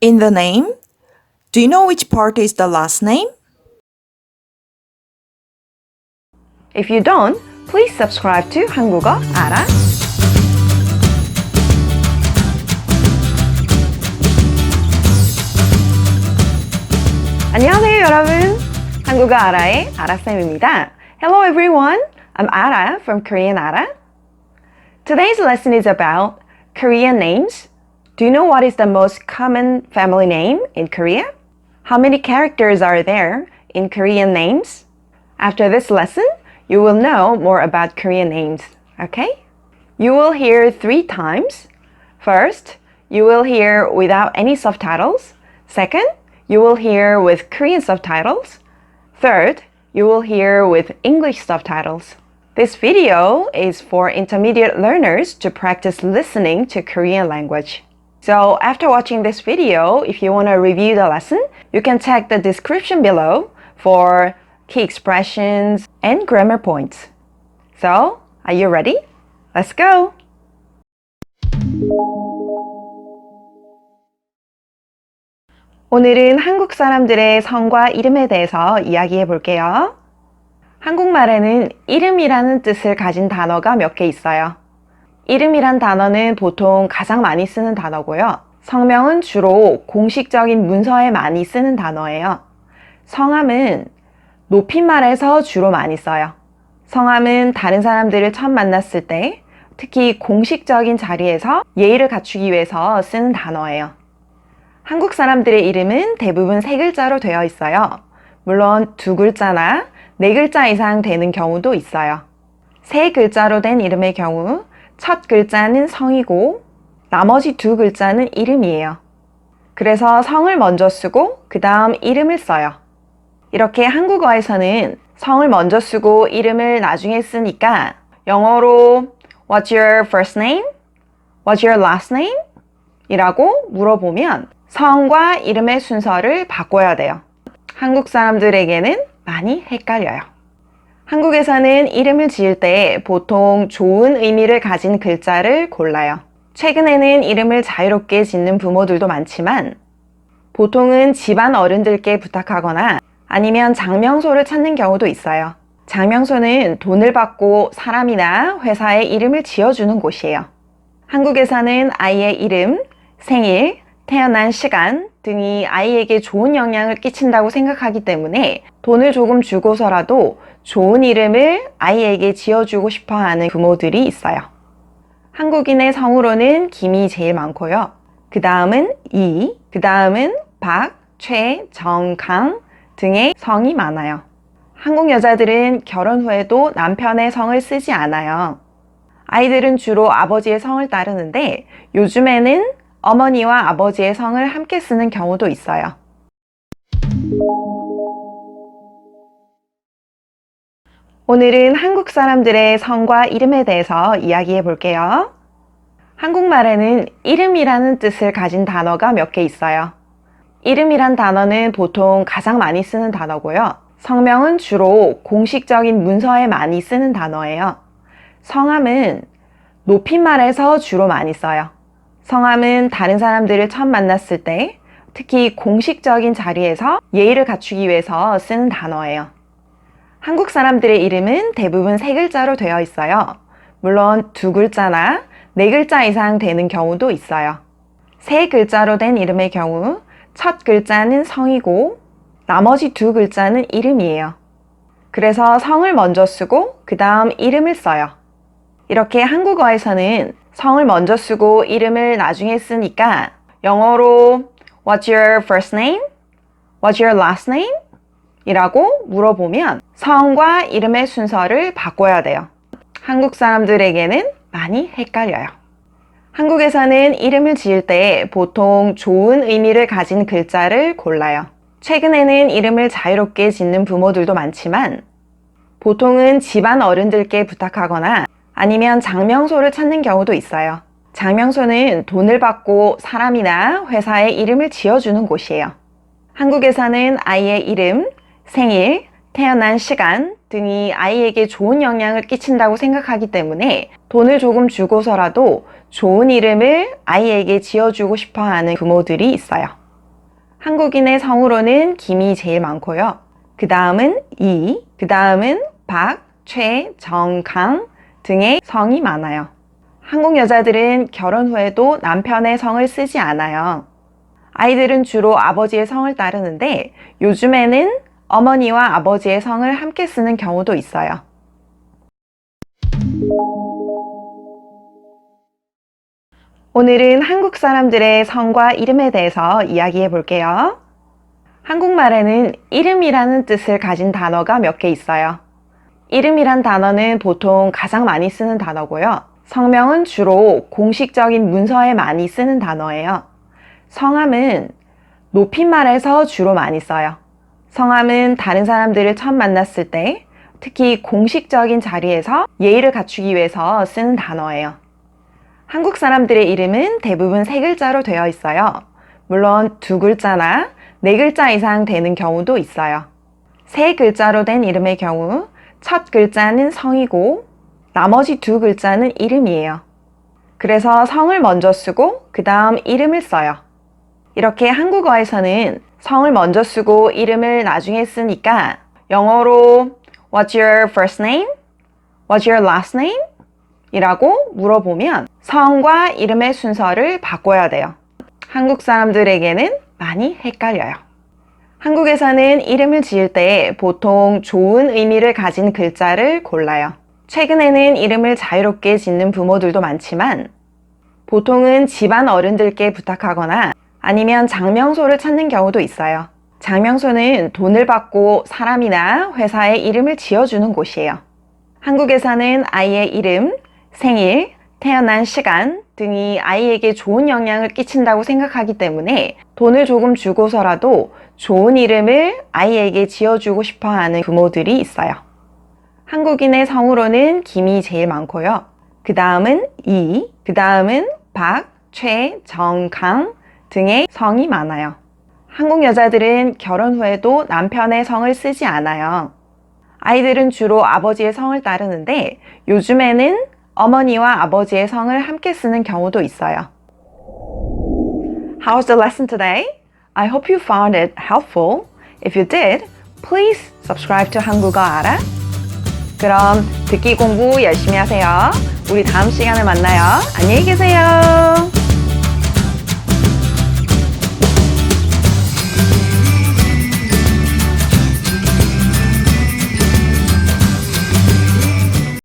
In the name, do you know which part is the last name? If you don't, please subscribe to 한국어 알아? 안녕하세요 여러분. 한국어 알아의 아라쌤입니다. Hello everyone. I'm Ara from Korean Ara. Today's lesson is about Korean names. Do you know what is the most common family name in Korea? How many characters are there in Korean names? After this lesson, you will know more about Korean names, okay? You will hear 3 times. First, you will hear without any subtitles. Second, you will hear with Korean subtitles. Third, you will hear with English subtitles. This video is for intermediate learners to practice listening to Korean language. So after watching this video, if you want to review the lesson, you can check the description below for key expressions and grammar points. So, are you ready? Let's go! 오늘은 한국 사람들의 성과 이름에 대해서 이야기해 볼게요. 한국말에는 이름이라는 뜻을 가진 단어가 몇 개 있어요. 이름이란 단어는 보통 가장 많이 쓰는 단어고요. 성명은 주로 공식적인 문서에 많이 쓰는 단어예요. 성함은 높임말에서 주로 많이 써요. 성함은 다른 사람들을 처음 만났을 때, 특히 공식적인 자리에서 예의를 갖추기 위해서 쓰는 단어예요. 한국 사람들의 이름은 대부분 3글자로 되어 있어요. 물론 2글자나 4글자 이상 되는 경우도 있어요. 3글자로 된 이름의 경우 첫 글자는 성이고 나머지 2글자는 이름이에요. 그래서 성을 먼저 쓰고 그 다음 이름을 써요. 이렇게 한국어에서는 성을 먼저 쓰고 이름을 나중에 쓰니까 영어로 What's your first name? What's your last name? 이라고 물어보면 성과 이름의 순서를 바꿔야 돼요. 한국 사람들에게는 많이 헷갈려요. 한국에서는 이름을 지을 때 보통 좋은 의미를 가진 글자를 골라요. 최근에는 이름을 자유롭게 짓는 부모들도 많지만 보통은 집안 어른들께 부탁하거나 아니면 장명소를 찾는 경우도 있어요. 장명소는 돈을 받고 사람이나 회사의 이름을 지어주는 곳이에요. 한국에서는 아이의 이름, 생일, 태어난 시간 등이 아이에게 좋은 영향을 끼친다고 생각하기 때문에 돈을 조금 주고서라도 좋은 이름을 아이에게 지어주고 싶어 하는 부모들이 있어요. 한국인의 성으로는 김이 제일 많고요. 그 다음은 이, 그 다음은 박, 최, 정, 강 등의 성이 많아요. 한국 여자들은 결혼 후에도 남편의 성을 쓰지 않아요. 아이들은 주로 아버지의 성을 따르는데 요즘에는 어머니와 아버지의 성을 함께 쓰는 경우도 있어요. 오늘은 한국 사람들의 성과 이름에 대해서 이야기해 볼게요. 한국말에는 이름이라는 뜻을 가진 단어가 몇 개 있어요. 이름이란 단어는 보통 가장 많이 쓰는 단어고요. 성명은 주로 공식적인 문서에 많이 쓰는 단어예요. 성함은 높임말에서 주로 많이 써요. 성함은 다른 사람들을 처음 만났을 때, 특히 공식적인 자리에서 예의를 갖추기 위해서 쓰는 단어예요. 한국 사람들의 이름은 대부분 3글자로 되어 있어요. 물론 2글자나 4글자 이상 되는 경우도 있어요. 3글자로 된 이름의 경우 첫 글자는 성이고 나머지 2글자는 이름이에요. 그래서 성을 먼저 쓰고 그 다음 이름을 써요. 이렇게 한국어에서는 성을 먼저 쓰고 이름을 나중에 쓰니까 영어로 What's your first name? What's your last name? 이라고 물어보면 성과 이름의 순서를 바꿔야 돼요. 한국 사람들에게는 많이 헷갈려요. 한국에서는 이름을 지을 때 보통 좋은 의미를 가진 글자를 골라요. 최근에는 이름을 자유롭게 짓는 부모들도 많지만 보통은 집안 어른들께 부탁하거나 아니면 장명소를 찾는 경우도 있어요. 장명소는 돈을 받고 사람이나 회사의 이름을 지어주는 곳이에요. 한국에서는 아이의 이름, 생일, 태어난 시간 등이 아이에게 좋은 영향을 끼친다고 생각하기 때문에 돈을 조금 주고서라도 좋은 이름을 아이에게 지어주고 싶어 하는 부모들이 있어요. 한국인의 성으로는 김이 제일 많고요. 그 다음은 이, 그 다음은 박, 최, 정, 강 등의 성이 많아요. 한국 여자들은 결혼 후에도 남편의 성을 쓰지 않아요. 아이들은 주로 아버지의 성을 따르는데 요즘에는 어머니와 아버지의 성을 함께 쓰는 경우도 있어요. 오늘은 한국 사람들의 성과 이름에 대해서 이야기해 볼게요. 한국말에는 이름이라는 뜻을 가진 단어가 몇 개 있어요. 이름이란 단어는 보통 가장 많이 쓰는 단어고요. 성명은 주로 공식적인 문서에 많이 쓰는 단어예요. 성함은 높임말에서 주로 많이 써요. 성함은 다른 사람들을 처음 만났을 때, 특히 공식적인 자리에서 예의를 갖추기 위해서 쓰는 단어예요. 한국 사람들의 이름은 대부분 3글자로 되어 있어요. 물론 2글자나 4글자 이상 되는 경우도 있어요. 3글자로 된 이름의 경우 첫 글자는 성이고 나머지 2글자는 이름이에요. 그래서 성을 먼저 쓰고 그 다음 이름을 써요. 이렇게 한국어에서는 성을 먼저 쓰고 이름을 나중에 쓰니까 영어로 What's your first name? What's your last name? 이라고 물어보면 성과 이름의 순서를 바꿔야 돼요. 한국 사람들에게는 많이 헷갈려요. 한국에서는 이름을 지을 때 보통 좋은 의미를 가진 글자를 골라요. 최근에는 이름을 자유롭게 짓는 부모들도 많지만 보통은 집안 어른들께 부탁하거나 아니면 장명소를 찾는 경우도 있어요. 장명소는 돈을 받고 사람이나 회사의 이름을 지어주는 곳이에요. 한국에서는 아이의 이름, 생일, 태어난 시간 등이 아이에게 좋은 영향을 끼친다고 생각하기 때문에 돈을 조금 주고서라도 좋은 이름을 아이에게 지어주고 싶어 하는 부모들이 있어요. 한국인의 성으로는 김이 제일 많고요. 그 다음은 이, 그 다음은 박, 최, 정, 강 등의 성이 많아요. 한국 여자들은 결혼 후에도 남편의 성을 쓰지 않아요. 아이들은 주로 아버지의 성을 따르는데 요즘에는 어머니와 아버지의 성을 함께 쓰는 경우도 있어요. How was the lesson today? I hope you found it helpful. If you did, please subscribe to 한국어 알아? 그럼 듣기 공부 열심히 하세요. 우리 다음 시간에 만나요. 안녕히 계세요.